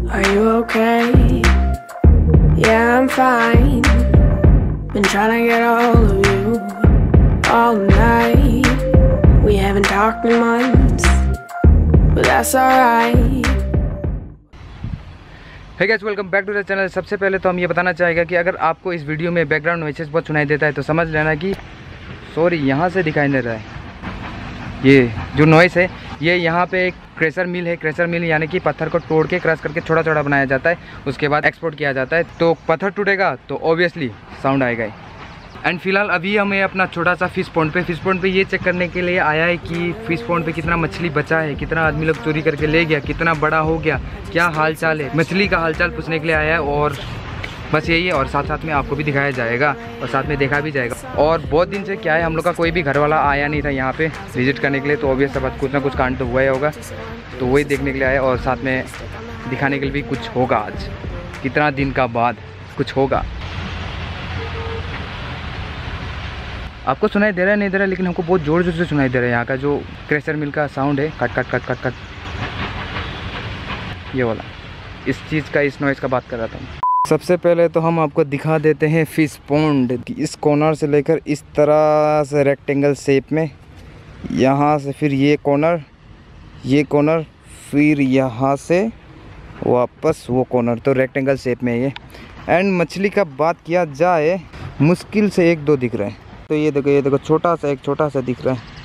Are you okay? Yeah, I'm fine. Been trying to get a hold of you all night. We haven't talked in months, but that's alright. Hey guys, welcome back to the channel. सबसे पहले तो हम ये बताना चाहेगा कि अगर आपको इस वीडियो में बैकग्राउंड नॉइसेस बहुत सुनाई देता है तो समझ लेना कि सॉरी, यहाँ से दिखाई दे रहा है। ये जो नॉइस है ये यहाँ पे एक क्रेशर मिल है। क्रेशर मिल यानी कि पत्थर को तोड़ के क्रश करके छोटा छोटा बनाया जाता है, उसके बाद एक्सपोर्ट किया जाता है। तो पत्थर टूटेगा तो ऑब्वियसली साउंड आएगा ही। एंड फिलहाल अभी हमें अपना छोटा सा फिश पॉन्ड पे ये चेक करने के लिए आया है कि फिश पॉन्ड पे कितना मछली बचा है, कितना आदमी लोग चोरी करके ले गया, कितना बड़ा हो गया, क्या हाल चाल है। मछली का हाल चाल पूछने के लिए आया है और बस यही है। और साथ साथ में आपको भी दिखाया जाएगा और साथ में देखा भी जाएगा। और बहुत दिन से क्या है, हम लोग का कोई भी घर वाला आया नहीं था यहाँ पे विजिट करने के लिए, तो ऑब्वियस बात कुछ ना कुछ कांड तो हुआ ही होगा। तो वही देखने के लिए आया और साथ में दिखाने के लिए भी कुछ होगा। आज कितना दिन का बाद कुछ होगा। आपको सुनाई दे रहा है नहीं दे रहा है, लेकिन हमको बहुत ज़ोर ज़ोर से सुनाई दे रहा है। यहाँ का जो क्रेशर मिल का साउंड है, cut cut cut cut cut, ये वाला, इस चीज़ का, इस नॉइज़ का बात कर रहा था। सबसे पहले तो हम आपको दिखा देते हैं फिश पॉन्ड। इस कॉर्नर से लेकर इस तरह से रेक्टेंगल शेप में, यहाँ से फिर ये कॉर्नर, फिर यहाँ से वापस वो कॉर्नर, तो रेक्टेंगल शेप में ये। एंड मछली का बात किया जाए, मुश्किल से 1-2 दिख रहे हैं। तो ये देखो छोटा सा दिख रहा है।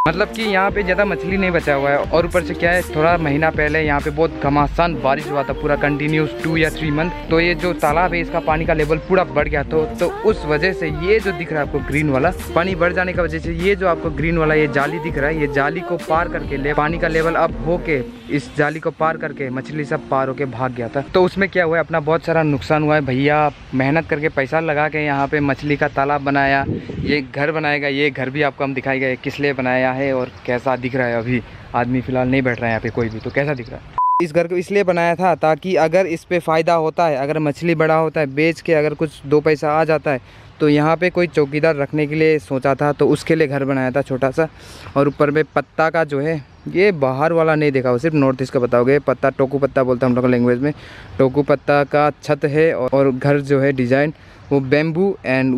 मतलब कि यहाँ पे ज़्यादा मछली नहीं बचा हुआ है। और ऊपर से क्या है, थोड़ा महीना पहले यहाँ पे बहुत घमासान बारिश हुआ था, पूरा कंटिन्यूस 2 या 3 मंथ। तो ये जो तालाब है इसका पानी का लेवल पूरा बढ़ गया। तो उस वजह से ये जो दिख रहा है आपको ग्रीन वाला, पानी बढ़ जाने की वजह से ये जो आपको ग्रीन वाला ये जाली दिख रहा है, ये जाली को पार करके पानी का लेवल अप होके इस जाली को पार करके मछली सब पार होके भाग गया था। तो उसमें क्या हुआ है, अपना बहुत सारा नुकसान हुआ है। भैया मेहनत करके पैसा लगा के यहाँ पे मछली का तालाब बनाया, ये घर बनाएगा। ये घर भी आपको हम दिखाएगा किस लिए बनाया है और कैसा दिख रहा है। अभी आदमी फिलहाल नहीं बैठ रहा है यहाँ पे कोई भी, तो कैसा दिख रहा है। इस घर को इसलिए बनाया था ताकि अगर इस पे फ़ायदा होता है, अगर मछली बड़ा होता है, बेच के अगर कुछ 2 पैसा आ जाता है, तो यहाँ पे कोई चौकीदार रखने के लिए सोचा था। तो उसके लिए घर बनाया था छोटा सा। और ऊपर में पत्ता का जो है, ये बाहर वाला नहीं देखा, वो सिर्फ नॉर्थ ईस्ट का बताओगे। पत्ता टोकू पत्ता बोलते हैं हम लोग लैंग्वेज में। टोकू पत्ता का छत है और घर जो है डिज़ाइन वो bamboo and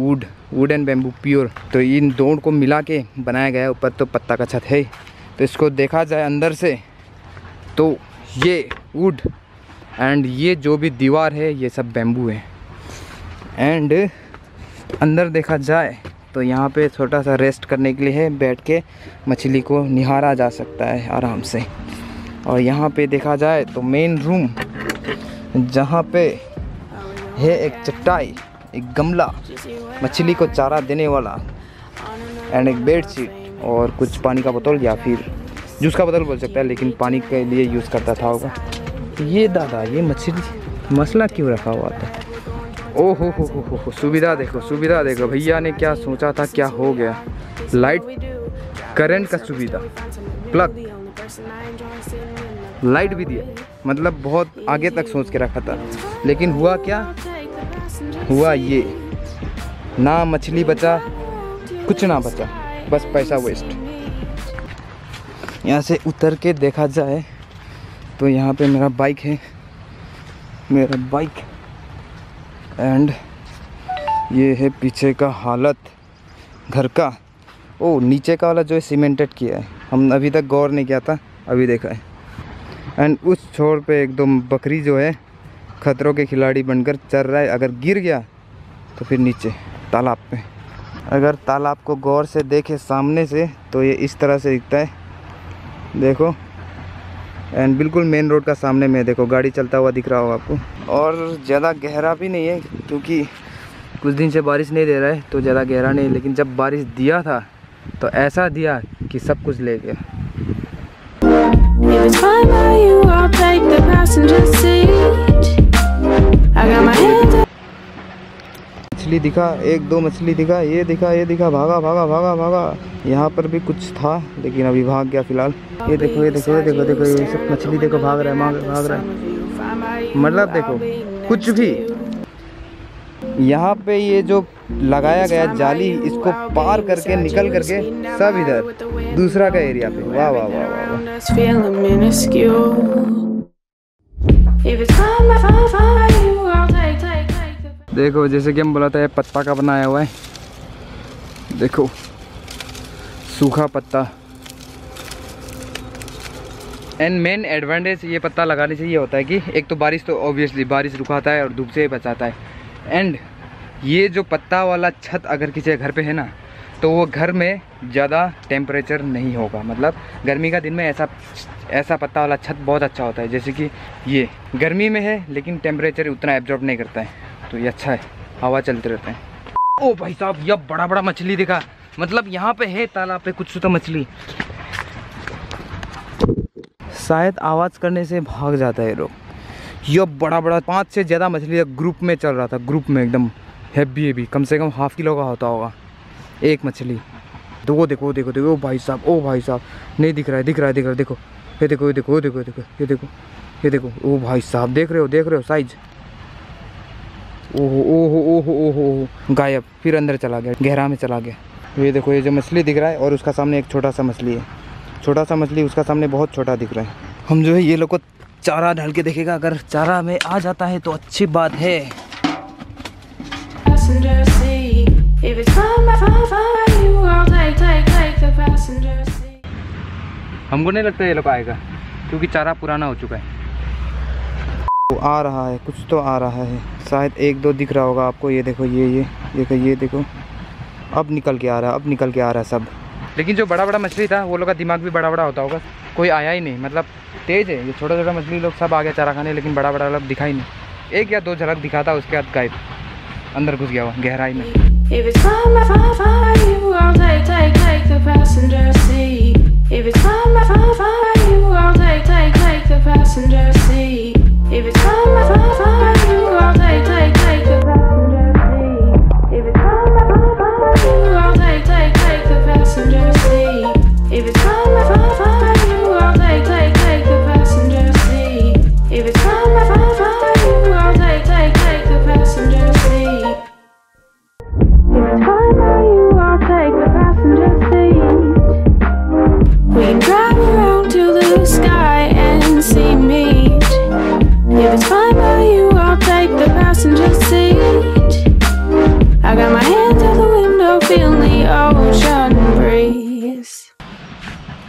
would and bamboo pure, तो इन दोनों को मिला के बनाया गया है। ऊपर तो पत्ता का छत है। तो इसको देखा जाए अंदर से तो ये वुड एंड ये जो भी दीवार है ये सब बैम्बू है। एंड अंदर देखा जाए तो यहाँ पे छोटा सा रेस्ट करने के लिए है, बैठ के मछली को निहारा जा सकता है आराम से। और यहाँ पे देखा जाए तो मेन रूम, जहाँ पे है एक चटाई, एक गमला, मछली को चारा देने वाला, एंड एक बेडशीट और कुछ पानी का बोतल या फिर जूस का बोतल बोल सकता है, लेकिन पानी के लिए यूज़ करता था होगा। ये दादा, ये मछली मसला क्यों रखा हुआ था। ओ हो, सुविधा देखो भैया ने क्या सोचा था, क्या हो गया। लाइट करंट का सुविधा, प्लग लाइट भी दिया, मतलब बहुत आगे तक सोच के रखा था। लेकिन हुआ क्या, हुआ ये, ना मछली बचा, कुछ ना बचा, बस पैसा वेस्ट। यहाँ से उतर के देखा जाए तो यहाँ पे मेरा बाइक है, एंड ये है पीछे का हालत घर का। ओ, नीचे का वाला जो है सीमेंटेड किया है, हम अभी तक गौर नहीं किया था, अभी देखा है। एंड उस छोर पे एकदम बकरी जो है खतरों के खिलाड़ी बनकर चल रहा है। अगर गिर गया तो फिर नीचे तालाब पे। अगर तालाब को गौर से देखे सामने से तो ये इस तरह से दिखता है, देखो। एंड बिल्कुल मेन रोड का सामने में देखो गाड़ी चलता हुआ दिख रहा होगा आपको। और ज़्यादा गहरा भी नहीं है क्योंकि कुछ दिन से बारिश नहीं दे रहा है, तो ज़्यादा गहरा नहीं। लेकिन जब बारिश दिया था तो ऐसा दिया कि सब कुछ ले गया। मछली दिखा, 1-2 मछली दिखा, ये दिखा, भागा। यहाँ पर भी कुछ था लेकिन अभी भाग गया फिलहाल। ये देखो ये सब मछली देखो, भाग रहा है। मतलब देखो कुछ भी यहाँ पे ये जो लगाया गया जाली, इसको पार करके निकल करके सब इधर दूसरा का एरिया पे। वाह वाह वाह वाह। If it's fine, fine, you, I'll take the... देखो जैसे कि हम बोला था, पत्ता का बनाया हुआ है, देखो सूखा पत्ता। एंड मेन एडवांटेज ये पत्ता लगाने से ये होता है कि एक तो बारिश, तो ऑब्वियसली बारिश रुकाता है और धूप से बचाता है। एंड ये जो पत्ता वाला छत अगर किसी घर पे है ना, तो वो घर में ज़्यादा टेम्परेचर नहीं होगा। मतलब गर्मी का दिन में ऐसा पत्ता वाला छत बहुत अच्छा होता है। जैसे कि ये गर्मी में है लेकिन टेम्परेचर उतना एब्जॉर्ब नहीं करता है, तो ये अच्छा है, हवा चलते रहते हैं। ओ भाई साहब, ये बड़ा बड़ा मछली दिखा। मतलब यहाँ पे है तालाब पे कुछ तो मछली, शायद आवाज़ करने से भाग जाता है लोग। ये बड़ा बड़ा 5 से ज़्यादा मछली ग्रुप में चल रहा था, ग्रुप में एकदम हैवी, कम से कम ½ किलो का होता होगा एक मछली। देखो देखो देखो देखो, ओ भाई साहब, ओ भाई साहब, नहीं दिख रहा है, दिख रहा है, देखो ये देखो ये देखो ये देखो ये देखो ये देखो, ओ भाई साहब, देख रहे हो साइज। ओहो ओहो ओहो ओहो, गायब, फिर अंदर चला गया, गहरा में चला गया। ये देखो, ये जो मछली दिख रहा है और उसका सामने एक छोटा सा मछली है, छोटा सा मछली उसका सामने बहुत छोटा दिख रहा है। हम जो है ये लोग को चारा डाल के देखेगा, अगर चारा में आ जाता है तो अच्छी बात है। हमको नहीं लगता ये लोग आएगा क्योंकि चारा पुराना हो चुका है। तो आ रहा है, कुछ तो आ रहा है, शायद 1-2 दिख रहा होगा आपको। ये देखो, ये देखो, ये देखो, अब निकल के आ रहा है सब। लेकिन जो बड़ा बड़ा मछली था वो लोग का दिमाग भी बड़ा बड़ा होता होगा, कोई आया ही नहीं। मतलब तेज़ है, ये छोटा छोटा मछली लोग सब आ गया चारा खाने, लेकिन बड़ा बड़ा लोग दिखाई नहीं। 1 या 2 झलक दिखाता, उसके बाद गायब, अंदर घुस गया हुआ गहराई में।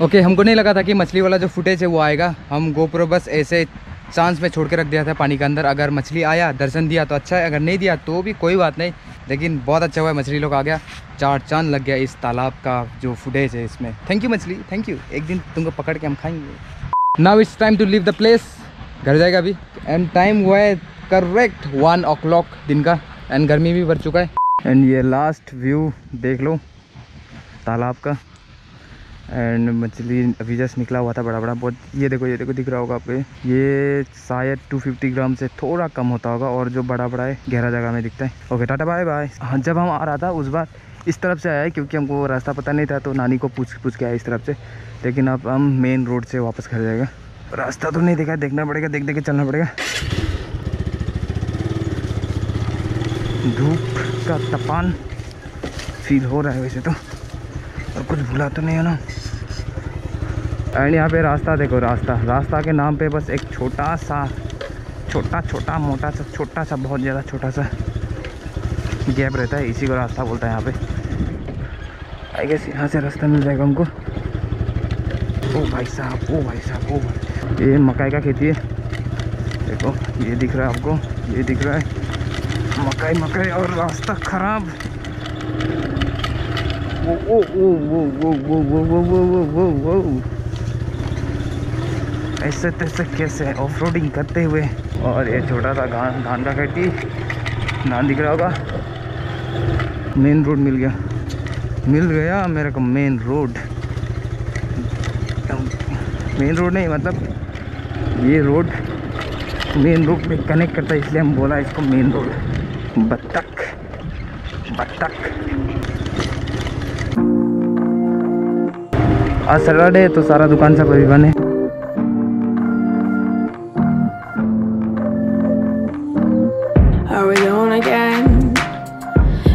ओके, हमको नहीं लगा था कि मछली वाला जो फुटेज है वो आएगा। हम गोप्रो बस ऐसे चांस में छोड़ के रख दिया था पानी के अंदर। अगर मछली आया, दर्शन दिया तो अच्छा है, अगर नहीं दिया तो भी कोई बात नहीं। लेकिन बहुत अच्छा हुआ, मछली लोग आ गया, 4 चांद लग गया इस तालाब का जो फुटेज है इसमें। थैंक यू मछली, थैंक यू। एक दिन तुमको पकड़ के हम खाएंगे। Now it's time to leave the place. घर जाएगा अभी। एंड टाइम हुआ है करेक्ट 1 o'clock दिन का, एंड गर्मी भी बढ़ चुका है। एंड ये लास्ट व्यू देख लो तालाब का। एंड मछली अभी जस्ट निकला हुआ था बड़ा बड़ा बहुत। ये देखो दिख रहा होगा आपको। ये शायद 250 ग्राम से थोड़ा कम होता होगा, और जो बड़ा बड़ा है गहरा जगह में दिखता है। Okay, tata bye bye. हाँ, जब हम आ रहा था उस बार इस तरफ से आया है क्योंकि हमको रास्ता पता नहीं था, तो नानी को पूछ के आया इस तरफ से। लेकिन अब हम मेन रोड से वापस घर जाएगा। रास्ता तो नहीं देखा, देखना पड़ेगा, देख के चलना पड़ेगा। धूप का तपन फील हो रहा है वैसे तो, और कुछ भूला तो नहीं है ना। एंड यहाँ पे रास्ता देखो, रास्ता के नाम पे बस एक छोटा सा बहुत ज़्यादा छोटा सा गैप रहता है, इसी को रास्ता बोलता है यहाँ पे। आई गेस यहाँ से रास्ता मिल जाएगा हमको। ओ भाई साहब, ओ भाई, ये मकई का खेती है। देखो, ये दिख रहा है आपको, ये दिख रहा है मकई, और रास्ता खराब। वो ऐसे तैसे कैसे ऑफ रोडिंग करते हुए। और ये छोटा सा धान का खेती, धान दिख रहा होगा। मेन रोड मिल गया मेरे को। मेन रोड नहीं, मतलब ये रोड मेन रोड में कनेक्ट करता है, इसलिए हम बोला इसको मेन रोड। बत्तख आज सैटरडे है तो सारा दुकान सब अभी बंद है।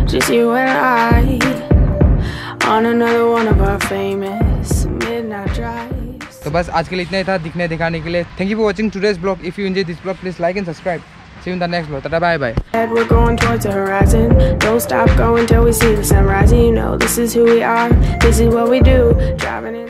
Just you and I on another one of our famous midnight drives. तो बस आज के लिए इतना ही था दिखने दिखाने के लिए। Thank you for watching today's blog. If you enjoy this blog please like and subscribe. See you in the next vlog. Tada, bye bye. We're going towards the horizon. Don't stop going till we see the sunrise. You know this is who we are. This is what we do. Driving in.